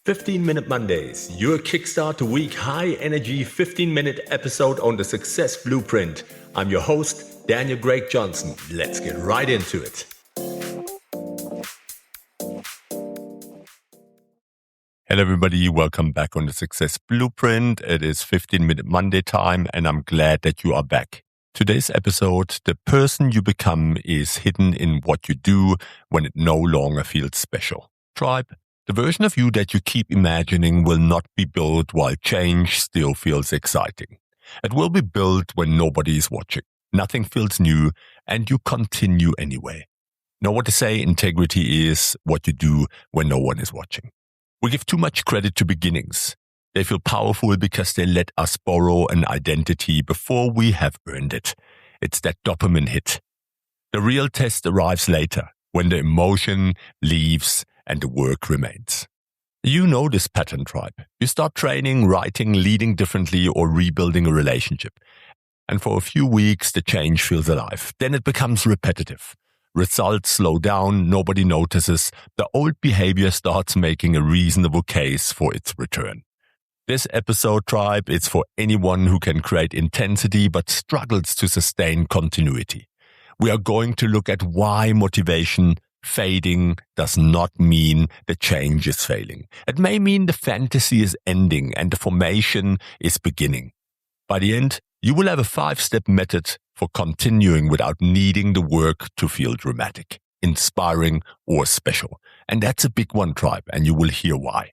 15-Minute Mondays, your kickstart to week high-energy 15-minute episode on the Success Blueprint. I'm your host, Daniel Greg Johnson. Let's get right into it. Hello everybody, welcome back on the Success Blueprint. It is 15-Minute Monday time and I'm glad that you are back. Today's episode, the person you become is hidden in what you do when it no longer feels special. Tribe. The version of you that you keep imagining will not be built while change still feels exciting. It will be built when nobody is watching. Nothing feels new and you continue anyway. Know what they say, integrity is what you do when no one is watching. We give too much credit to beginnings. They feel powerful because they let us borrow an identity before we have earned it. It's that dopamine hit. The real test arrives later, when the emotion leaves and the work remains. You know this pattern, tribe. You start training, writing, leading differently, or rebuilding a relationship. And for a few weeks, the change feels alive. Then it becomes repetitive. Results slow down, nobody notices. The old behavior starts making a reasonable case for its return. This episode, tribe, is for anyone who can create intensity but struggles to sustain continuity. We are going to look at why motivation fading does not mean the change is failing. It may mean the fantasy is ending and the formation is beginning. By the end, you will have a 5-step method for continuing without needing the work to feel dramatic, inspiring, or special. And that's a big one, tribe, and you will hear why.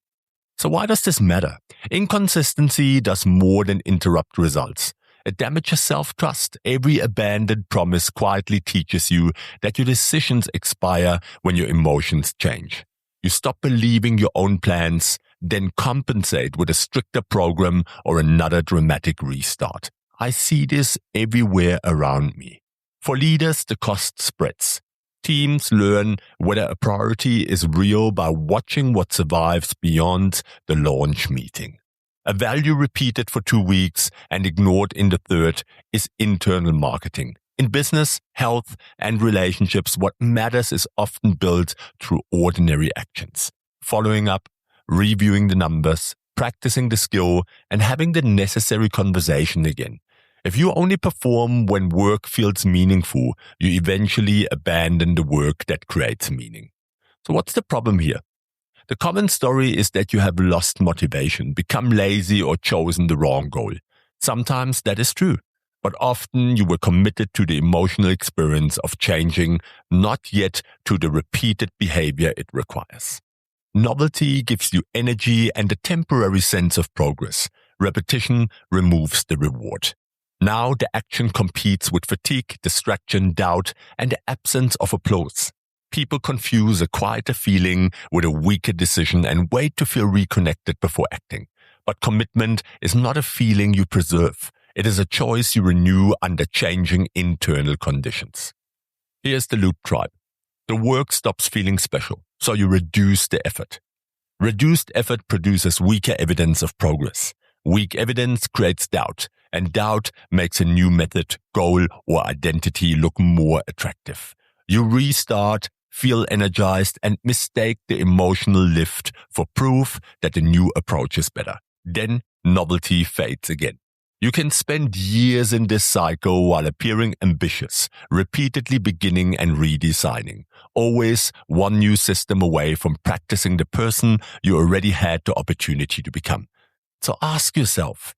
So why does this matter? Inconsistency does more than interrupt results. It damages self-trust. Every abandoned promise quietly teaches you that your decisions expire when your emotions change. You stop believing your own plans, then compensate with a stricter program or another dramatic restart. I see this everywhere around me. For leaders, the cost spreads. Teams learn whether a priority is real by watching what survives beyond the launch meeting. A value repeated for 2 weeks and ignored in the third is internal marketing. In business, health, and relationships, what matters is often built through ordinary actions. Following up, reviewing the numbers, practicing the skill, and having the necessary conversation again. If you only perform when work feels meaningful, you eventually abandon the work that creates meaning. So what's the problem here? The common story is that you have lost motivation, become lazy, or chosen the wrong goal. Sometimes that is true, but often you were committed to the emotional experience of changing, not yet to the repeated behavior it requires. Novelty gives you energy and a temporary sense of progress. Repetition removes the reward. Now the action competes with fatigue, distraction, doubt, and the absence of applause. People confuse a quieter feeling with a weaker decision and wait to feel reconnected before acting. But commitment is not a feeling you preserve. It is a choice you renew under changing internal conditions. Here's the loop, tribe. The work stops feeling special, so you reduce the effort. Reduced effort produces weaker evidence of progress. Weak evidence creates doubt, and doubt makes a new method, goal, or identity look more attractive. You restart, feel energized, and mistake the emotional lift for proof that the new approach is better. Then novelty fades again. You can spend years in this cycle while appearing ambitious, repeatedly beginning and redesigning, always one new system away from practicing the person you already had the opportunity to become. So ask yourself,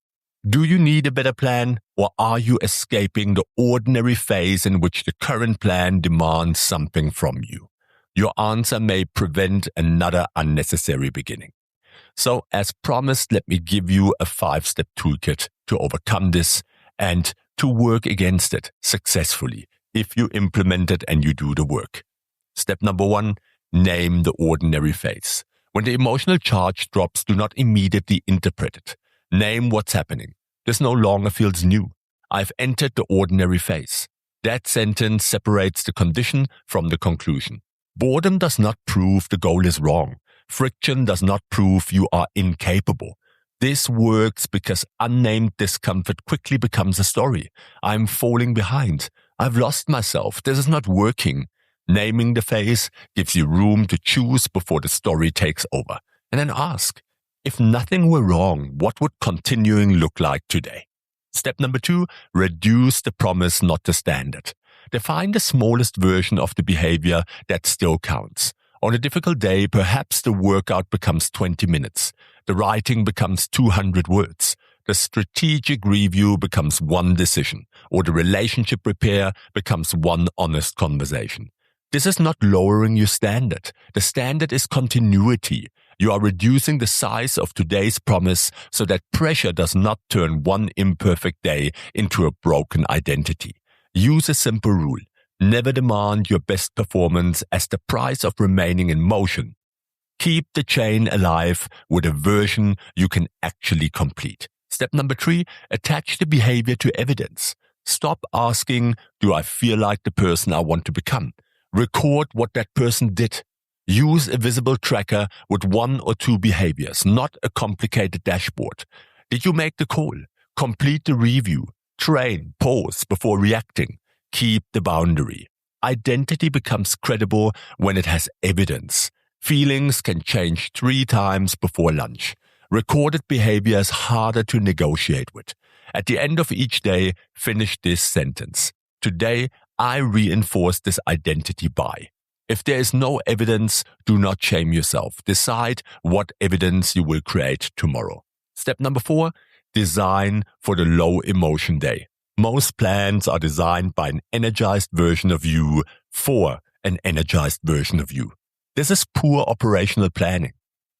do you need a better plan, or are you escaping the ordinary phase in which the current plan demands something from you? Your answer may prevent another unnecessary beginning. So, as promised, let me give you a 5-step toolkit to overcome this and to work against it successfully if you implement it and you do the work. Step number 1, name the ordinary phase. When the emotional charge drops, do not immediately interpret it. Name what's happening. This no longer feels new. I've entered the ordinary phase. That sentence separates the condition from the conclusion. Boredom does not prove the goal is wrong. Friction does not prove you are incapable. This works because unnamed discomfort quickly becomes a story. I'm falling behind. I've lost myself. This is not working. Naming the phase gives you room to choose before the story takes over. And then ask, If nothing were wrong, what would continuing look like today? Step number 2, reduce the promise, not the standard. Define the smallest version of the behavior that still counts. On a difficult day, perhaps the workout becomes 20 minutes. The writing becomes 200 words. The strategic review becomes one decision, or the relationship repair becomes one honest conversation. This is not lowering your standard. The standard is continuity. You are reducing the size of today's promise so that pressure does not turn one imperfect day into a broken identity. Use a simple rule. Never demand your best performance as the price of remaining in motion. Keep the chain alive with a version you can actually complete. Step number 3, attach the behavior to evidence. Stop asking, do I feel like the person I want to become? Record what that person did. Use a visible tracker with 1 or 2 behaviors, not a complicated dashboard. Did you make the call? Complete the review. Train, pause before reacting. Keep the boundary. Identity becomes credible when it has evidence. Feelings can change 3 times before lunch. Recorded behavior is harder to negotiate with. At the end of each day, finish this sentence. Today, I reinforce this identity by. If there is no evidence, do not shame yourself. Decide what evidence you will create tomorrow. Step number 4, design for the low emotion day. Most plans are designed by an energized version of you for an energized version of you. This is poor operational planning.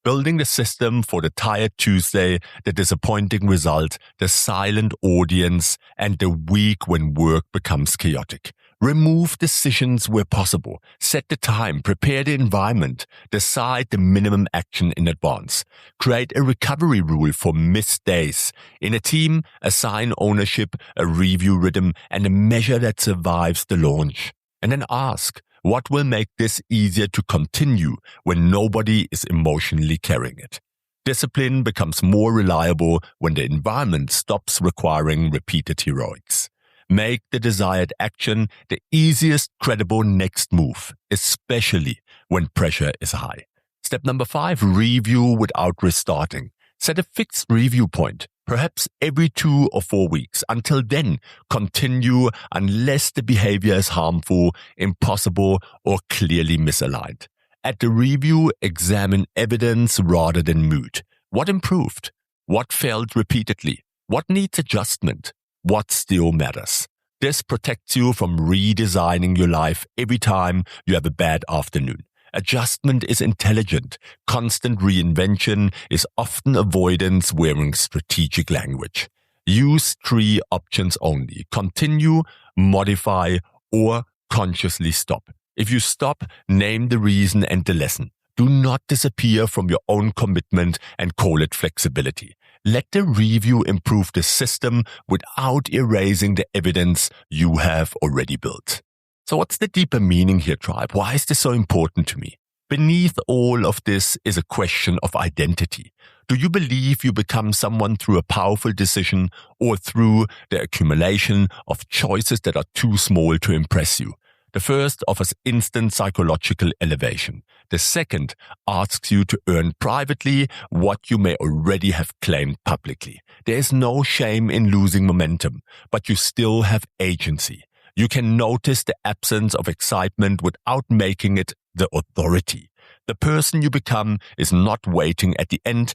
Building the system for the tired Tuesday, the disappointing result, the silent audience, and the week when work becomes chaotic. Remove decisions where possible. Set the time, prepare the environment, decide the minimum action in advance. Create a recovery rule for missed days. In a team, assign ownership, a review rhythm, and a measure that survives the launch. And then ask, what will make this easier to continue when nobody is emotionally carrying it? Discipline becomes more reliable when the environment stops requiring repeated heroics. Make the desired action the easiest credible next move, especially when pressure is high. Step number 5, review without restarting. Set a fixed review point, perhaps every 2 or 4 weeks. Until then, continue unless the behavior is harmful, impossible, or clearly misaligned. At the review, examine evidence rather than mood. What improved? What failed repeatedly? What needs adjustment? What still matters? This protects you from redesigning your life every time you have a bad afternoon. Adjustment is intelligent. Constant reinvention is often avoidance wearing strategic language. Use 3 options only. Continue, modify, or consciously stop. If you stop, name the reason and the lesson. Do not disappear from your own commitment and call it flexibility. Let the review improve the system without erasing the evidence you have already built. So what's the deeper meaning here, tribe? Why is this so important to me? Beneath all of this is a question of identity. Do you believe you become someone through a powerful decision or through the accumulation of choices that are too small to impress you? The first offers instant psychological elevation. The second asks you to earn privately what you may already have claimed publicly. There is no shame in losing momentum, but you still have agency. You can notice the absence of excitement without making it the authority. The person you become is not waiting at the end.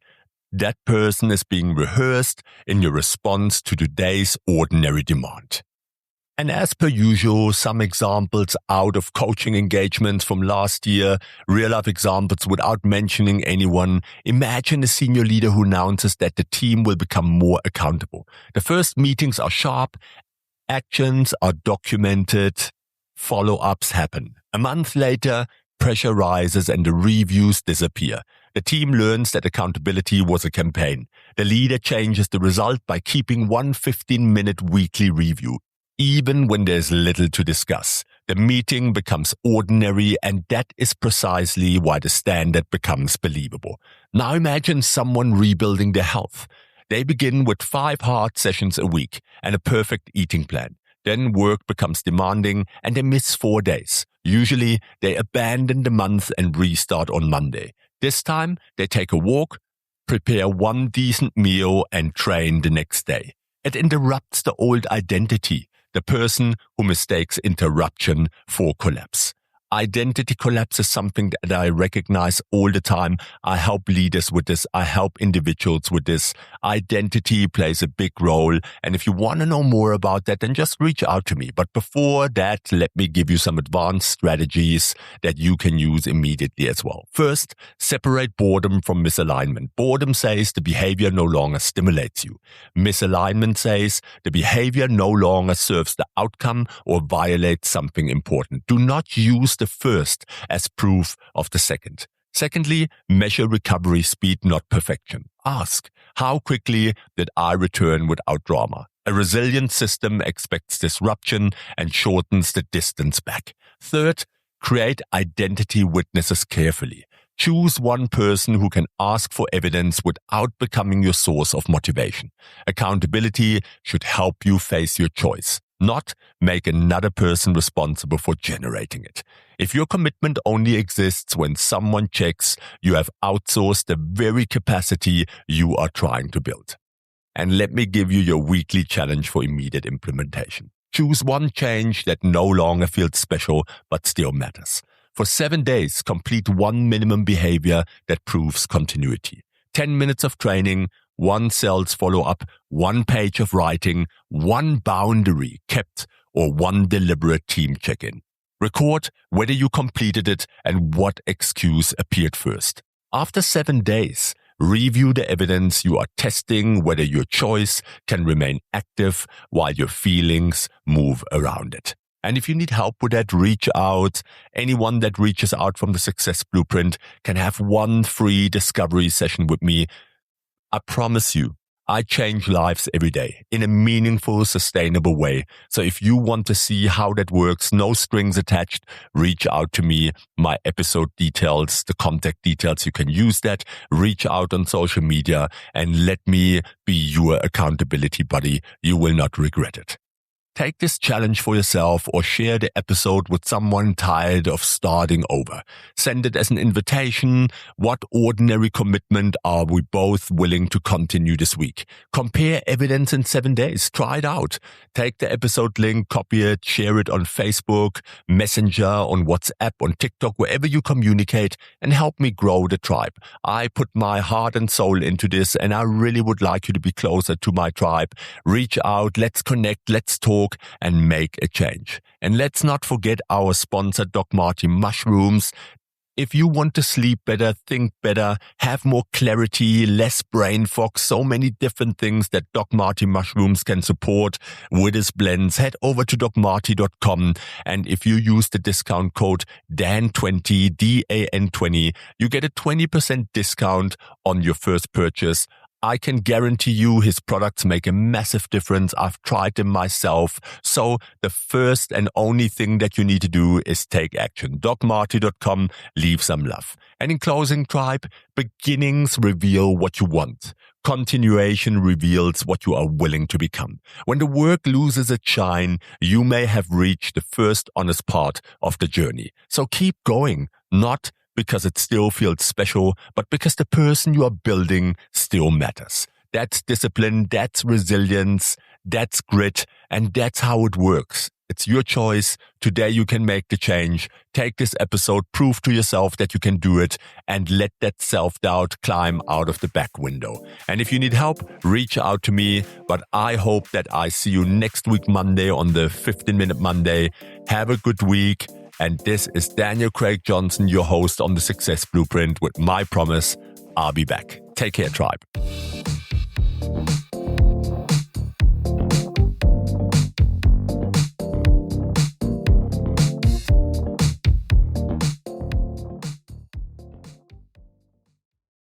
That person is being rehearsed in your response to today's ordinary demand. And as per usual, some examples out of coaching engagements from last year, real-life examples without mentioning anyone. Imagine a senior leader who announces that the team will become more accountable. The first meetings are sharp, actions are documented, follow-ups happen. A month later, pressure rises and the reviews disappear. The team learns that accountability was a campaign. The leader changes the result by keeping one 15-minute weekly review. Even when there's little to discuss, the meeting becomes ordinary, and that is precisely why the standard becomes believable. Now imagine someone rebuilding their health. They begin with 5 hard sessions a week and a perfect eating plan. Then work becomes demanding and they miss 4 days. Usually they abandon the month and restart on Monday. This time they take a walk, prepare one decent meal, and train the next day. It interrupts the old identity, the person who mistakes interruption for collapse. Identity collapse is something that I recognize all the time. I help leaders with this. I help individuals with this. Identity plays a big role. And if you want to know more about that, then just reach out to me. But before that, let me give you some advanced strategies that you can use immediately as well. First, separate boredom from misalignment. Boredom says the behavior no longer stimulates you. Misalignment says the behavior no longer serves the outcome or violates something important. Do not use the first as proof of the second. Secondly, measure recovery speed, not perfection. Ask, how quickly did I return without drama? A resilient system expects disruption and shortens the distance back. Third, create identity witnesses carefully. Choose one person who can ask for evidence without becoming your source of motivation. Accountability should help you face your choice, not make another person responsible for generating it. If your commitment only exists when someone checks, you have outsourced the very capacity you are trying to build. And let me give you your weekly challenge for immediate implementation. Choose one change that no longer feels special but still matters. For 7 days, complete one minimum behavior that proves continuity. 10 minutes of training, 1 sales follow-up, 1 page of writing, 1 boundary kept, or 1 deliberate team check-in. Record whether you completed it and what excuse appeared first. After 7 days, review the evidence you are testing, whether your choice can remain active while your feelings move around it. And if you need help with that, reach out. Anyone that reaches out from the Success Blueprint can have 1 free discovery session with me. I promise you, I change lives every day in a meaningful, sustainable way. So if you want to see how that works, no strings attached, reach out to me. My episode details, the contact details, you can use that. Reach out on social media and let me be your accountability buddy. You will not regret it. Take this challenge for yourself or share the episode with someone tired of starting over. Send it as an invitation. What ordinary commitment are we both willing to continue this week? Compare evidence in 7 days. Try it out. Take the episode link, copy it, share it on Facebook, Messenger, on WhatsApp, on TikTok, wherever you communicate, and help me grow the tribe. I put my heart and soul into this, and I really would like you to be closer to my tribe. Reach out. Let's connect. Let's talk. And make a change. And let's not forget our sponsor, Doc Marty Mushrooms. If you want to sleep better, think better, have more clarity, less brain fog, so many different things that Doc Marty Mushrooms can support with his blends, head over to docmarty.com. And if you use the discount code DAN20, DAN20, you get a 20% discount on your first purchase. I can guarantee you his products make a massive difference. I've tried them myself. So the first and only thing that you need to do is take action. DocMarty.com, leave some love. And in closing, tribe, beginnings reveal what you want. Continuation reveals what you are willing to become. When the work loses its shine, you may have reached the first honest part of the journey. So keep going, not because it still feels special, but because the person you are building still matters. That's discipline, that's resilience, that's grit, and that's how it works. It's your choice. Today you can make the change. Take this episode, prove to yourself that you can do it, and let that self-doubt climb out of the back window. And if you need help, reach out to me. But I hope that I see you next week, Monday, on the 15-Minute Monday. Have a good week. And this is Daniel Craig Johnson, your host on the Success Blueprint, with my promise, I'll be back. Take care, tribe.